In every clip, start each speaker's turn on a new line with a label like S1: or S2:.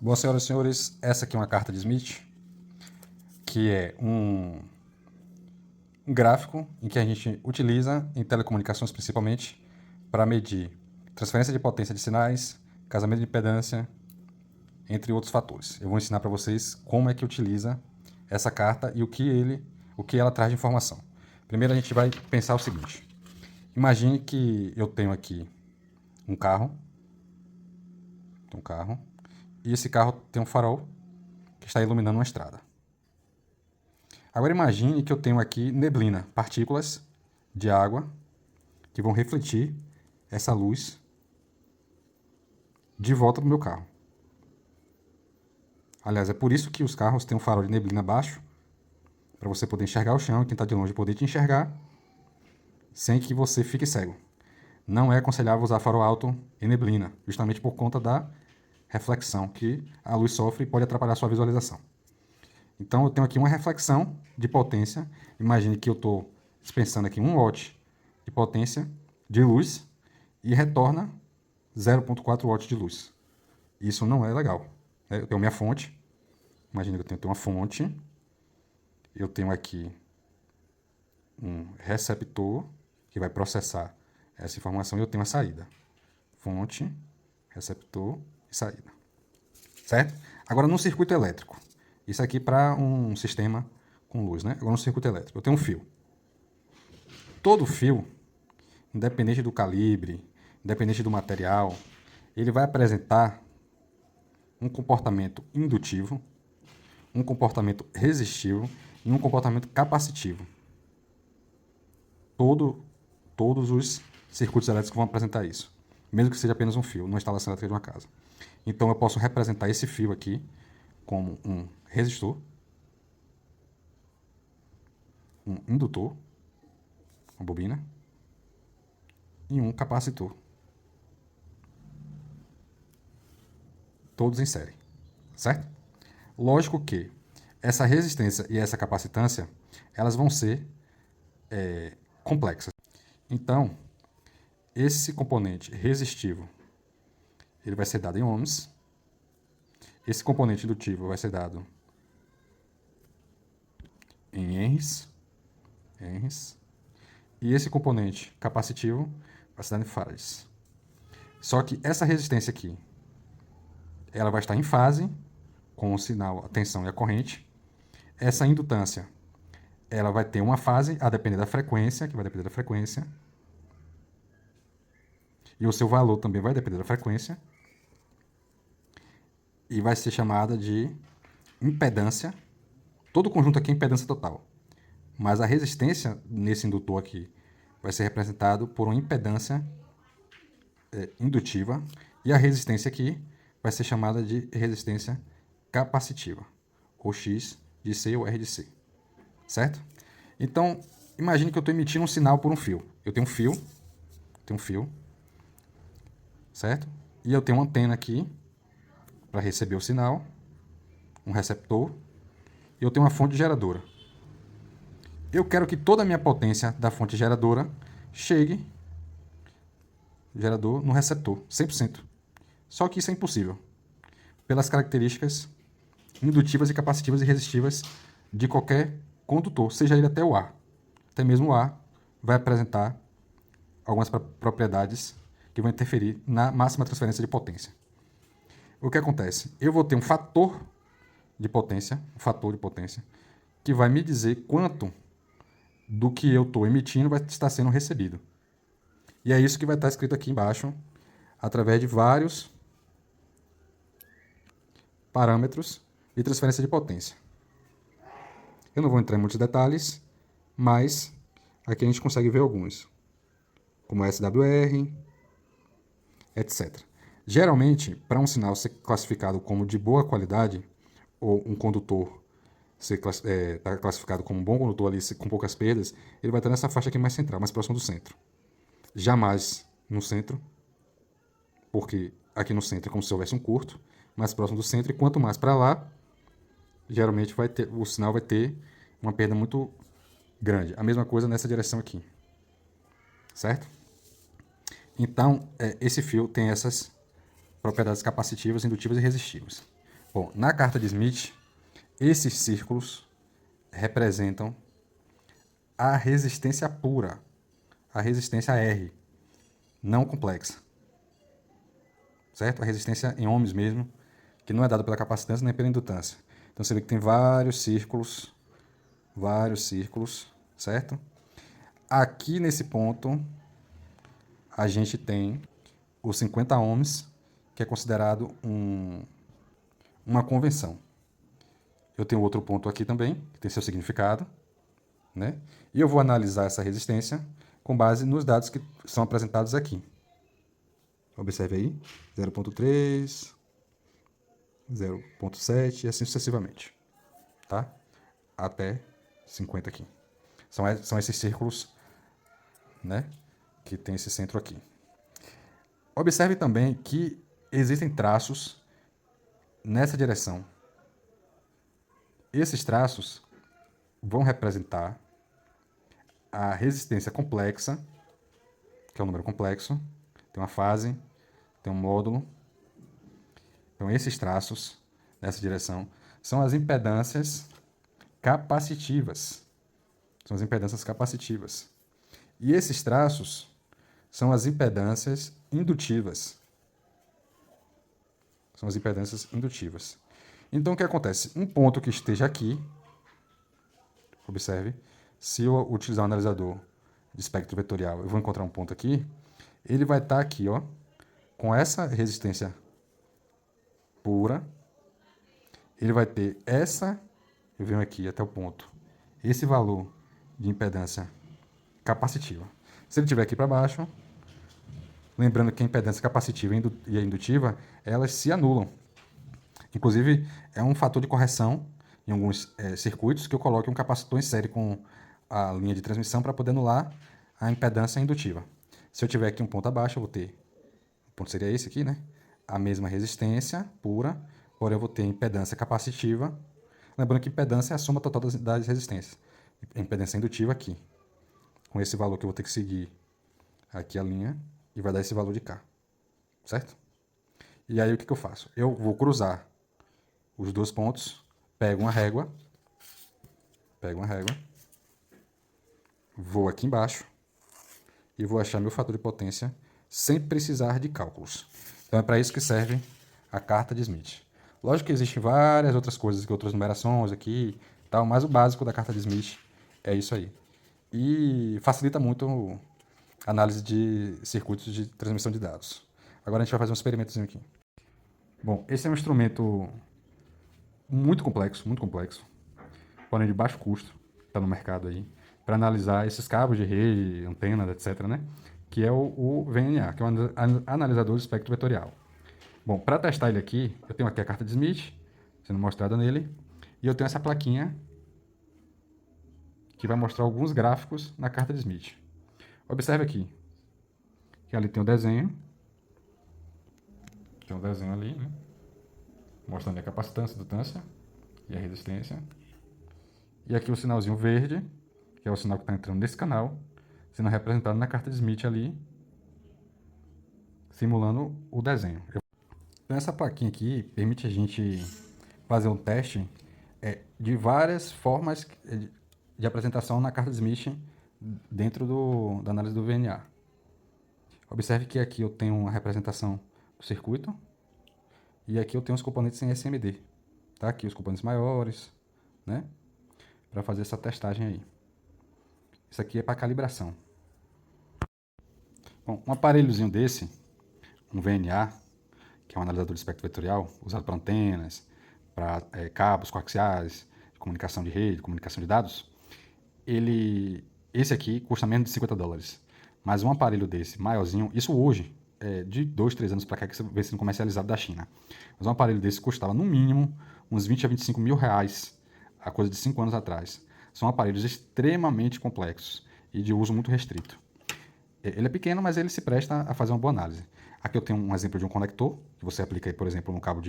S1: Bom, senhoras e senhores, essa aqui é uma carta de Smith, que é um gráfico em que a gente utiliza, em telecomunicações principalmente, para medir transferência de potência de sinais, casamento de impedância, entre outros fatores. Eu vou ensinar para vocês como é que utiliza essa carta e o que ela traz de informação. Primeiro a gente vai pensar o seguinte. Imagine que eu tenho aqui um carro, e esse carro tem um farol que está iluminando uma estrada. Agora imagine que eu tenho aqui neblina, partículas de água que vão refletir essa luz de volta para o meu carro. Aliás, é por isso que os carros têm um farol de neblina baixo, para você poder enxergar o chão e quem está de longe poder te enxergar sem que você fique cego. Não é aconselhável usar farol alto em neblina, justamente por conta da reflexão que a luz sofre e pode atrapalhar a sua visualização. Então eu tenho aqui uma reflexão de potência. Imagine que eu estou dispensando aqui 1 watt de potência de luz e retorna 0,4 watts de luz. Isso não é legal. Eu tenho minha fonte. Imagine que eu tenho uma fonte. Eu tenho aqui um receptor que vai processar essa informação e eu tenho a saída. Fonte, receptor e saída. Certo? Agora no circuito elétrico. Isso aqui para um sistema com luz, né? Agora no circuito elétrico. Eu tenho um fio. Todo fio, independente do calibre, independente do material, ele vai apresentar um comportamento indutivo, um comportamento resistivo e um comportamento capacitivo. Todos os circuitos elétricos vão apresentar isso, mesmo que seja apenas um fio, numa instalação elétrica de uma casa. Então eu posso representar esse fio aqui como um resistor, um indutor, uma bobina, e um capacitor. Todos em série, certo? Lógico que essa resistência e essa capacitância, elas vão ser complexas. Então, esse componente resistivo, ele vai ser dado em ohms. Esse componente indutivo vai ser dado em henries. E esse componente capacitivo vai ser dado em farads. Só que essa resistência aqui, ela vai estar em fase com o sinal, a tensão e a corrente. Essa indutância, ela vai ter uma fase a depender da frequência, que vai depender da frequência. E o seu valor também vai depender da frequência. E vai ser chamada de impedância. Todo o conjunto aqui é impedância total. Mas a resistência nesse indutor aqui vai ser representado por uma impedância indutiva. E a resistência aqui vai ser chamada de resistência capacitiva. Ou X de C ou R de C. Certo? Então, imagine que eu estou emitindo um sinal por um fio. Eu tenho um fio, certo? E eu tenho uma antena aqui para receber o sinal, um receptor, e eu tenho uma fonte geradora. Eu quero que toda a minha potência da fonte geradora chegue no receptor, 100%. Só que isso é impossível, pelas características indutivas e capacitivas e resistivas de qualquer condutor, seja ele até o ar. Até mesmo o ar vai apresentar algumas propriedades que vão interferir na máxima transferência de potência. O que acontece? Eu vou ter um fator de potência, que vai me dizer quanto do que eu estou emitindo vai estar sendo recebido. E é isso que vai estar escrito aqui embaixo, através de vários parâmetros de transferência de potência. Eu não vou entrar em muitos detalhes, mas aqui a gente consegue ver alguns, como SWR, etc. Geralmente, para um sinal ser classificado como de boa qualidade, ou um condutor ser classificado como um bom condutor ali com poucas perdas, ele vai estar nessa faixa aqui mais central, mais próximo do centro. Jamais no centro, porque aqui no centro é como se houvesse um curto, mais próximo do centro, e quanto mais para lá, geralmente o sinal vai ter uma perda muito grande. A mesma coisa nessa direção aqui, certo? Então, esse fio tem essas propriedades capacitivas, indutivas e resistivas. Bom, na carta de Smith, esses círculos representam a resistência pura, a resistência R, não complexa. Certo? A resistência em ohms mesmo, que não é dada pela capacitância nem pela indutância. Então você vê que tem vários círculos, certo? Aqui nesse ponto, a gente tem os 50 ohms, que é considerado uma convenção. Eu tenho outro ponto aqui também, que tem seu significado, né? E eu vou analisar essa resistência com base nos dados que são apresentados aqui. Observe aí, 0.3, 0.7 e assim sucessivamente, tá? Até 50 aqui. São esses círculos, né, que tem esse centro aqui. Observe também que existem traços nessa direção. Esses traços vão representar a resistência complexa, que é um número complexo, tem uma fase, tem um módulo. Então, esses traços nessa direção são as impedâncias capacitivas. São as impedâncias capacitivas. E esses traços são as impedâncias indutivas. São as impedâncias indutivas. Então, o que acontece? Um ponto que esteja aqui, observe, se eu utilizar um analisador de espectro vetorial, eu vou encontrar um ponto aqui, ele vai estar aqui, ó, com essa resistência pura, ele vai ter essa, eu venho aqui até o ponto, esse valor de impedância capacitiva. Se ele estiver aqui para baixo, lembrando que a impedância capacitiva e a indutiva, elas se anulam. Inclusive, é um fator de correção em alguns circuitos que eu coloque um capacitor em série com a linha de transmissão para poder anular a impedância indutiva. Se eu tiver aqui um ponto abaixo, eu vou ter, o ponto seria esse aqui, né? A mesma resistência pura, porém eu vou ter impedância capacitiva. Lembrando que impedância é a soma total das resistências. A impedância indutiva aqui, com esse valor que eu vou ter que seguir aqui a linha, e vai dar esse valor de cá, certo? E aí o que eu faço? Eu vou cruzar os dois pontos, pego uma régua, vou aqui embaixo e vou achar meu fator de potência sem precisar de cálculos. Então é para isso que serve a carta de Smith. Lógico que existem várias outras coisas, outras numerações aqui, tal, mas o básico da carta de Smith é isso aí. E facilita muito a análise de circuitos de transmissão de dados. Agora a gente vai fazer um experimentozinho aqui. Bom, esse é um instrumento muito complexo, porém de baixo custo, está no mercado aí, para analisar esses cabos de rede, antenas, etc., né? Que é o VNA, que é um analisador de espectro vetorial. Bom, para testar ele aqui, eu tenho aqui a carta de Smith, sendo mostrada nele, e eu tenho essa plaquinha que vai mostrar alguns gráficos na carta de Smith. Observe aqui, que ali tem o desenho, ali, né? Mostrando a capacitância, indutância e a resistência. E aqui o sinalzinho verde, que é o sinal que está entrando nesse canal, sendo representado na carta de Smith ali, simulando o desenho. Então essa plaquinha aqui permite a gente fazer um teste de várias formas de apresentação na carta de Smith dentro da análise do VNA. Observe que aqui eu tenho uma representação do circuito e aqui eu tenho os componentes em SMD. Tá? Aqui os componentes maiores, né? Para fazer essa testagem aí. Isso aqui é para calibração. Bom, um aparelhozinho desse, um VNA, que é um analisador de espectro vetorial, usado para antenas, para cabos coaxiais, comunicação de rede, comunicação de dados, esse aqui custa menos de $50. Mas um aparelho desse, maiorzinho, isso hoje, de 2, 3 anos para cá que você vê sendo comercializado da China. Mas um aparelho desse custava, no mínimo, uns 20 a 25 mil reais, a coisa de 5 anos atrás. São aparelhos extremamente complexos e de uso muito restrito. Ele é pequeno, mas ele se presta a fazer uma boa análise. Aqui eu tenho um exemplo de um conector, que você aplica aí, por exemplo, num cabo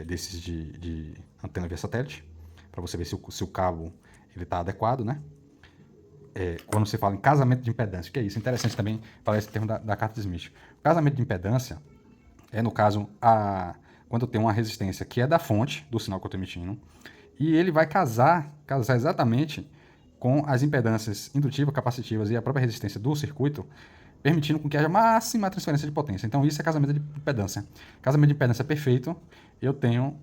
S1: desses de antena via satélite, para você ver se o cabo está adequado, né? Quando você fala em casamento de impedância, o que é isso? É interessante também falar esse termo da carta de Smith. O casamento de impedância é, no caso, quando eu tenho uma resistência que é da fonte do sinal que eu estou emitindo, e ele vai casar exatamente com as impedâncias indutivas, capacitivas e a própria resistência do circuito, permitindo com que haja máxima transferência de potência. Então isso é casamento de impedância. Casamento de impedância perfeito, eu tenho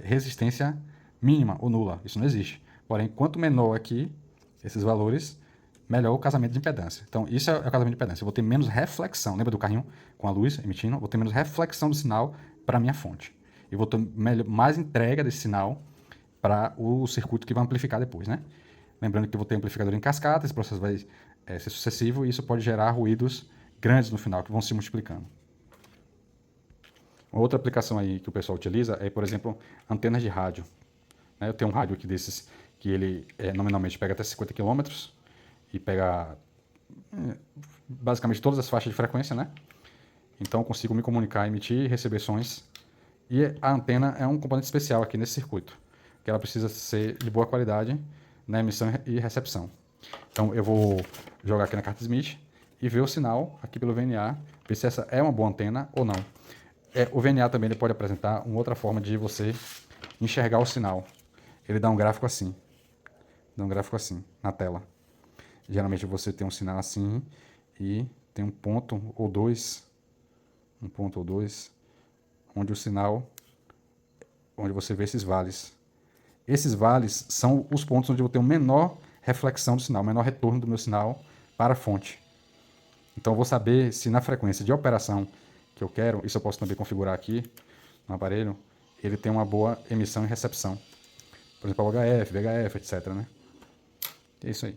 S1: resistência mínima ou nula. Isso não existe. Porém, quanto menor aqui esses valores, melhor o casamento de impedância. Então isso é o casamento de impedância. Eu vou ter menos reflexão. Lembra do carrinho com a luz emitindo? Eu vou ter menos reflexão do sinal para a minha fonte. Eu vou ter mais entrega desse sinal para o circuito que vai amplificar depois, né? Lembrando que eu vou ter amplificador em cascata, esse processo vai ser sucessivo e isso pode gerar ruídos grandes no final, que vão se multiplicando. Uma outra aplicação aí que o pessoal utiliza é, por exemplo, antenas de rádio. Eu tenho um rádio aqui desses que ele nominalmente pega até 50 km e pega basicamente todas as faixas de frequência, né? Então eu consigo me comunicar, emitir e receber sons. E a antena é um componente especial aqui nesse circuito, que ela precisa ser de boa qualidade na emissão e recepção. Então eu vou jogar aqui na carta Smith e ver o sinal aqui pelo VNA, ver se essa é uma boa antena ou não. O VNA também ele pode apresentar uma outra forma de você enxergar o sinal. Ele dá um gráfico assim, na tela. Geralmente você tem um sinal assim e tem um ponto ou dois, onde o sinal, onde você vê esses vales. Esses vales são os pontos onde eu vou ter uma menor reflexão do sinal, menor retorno do meu sinal para a fonte. Então eu vou saber se na frequência de operação que eu quero, isso eu posso também configurar aqui no aparelho, ele tem uma boa emissão e recepção. Por exemplo, o HF, VHF, etc, né? É isso aí.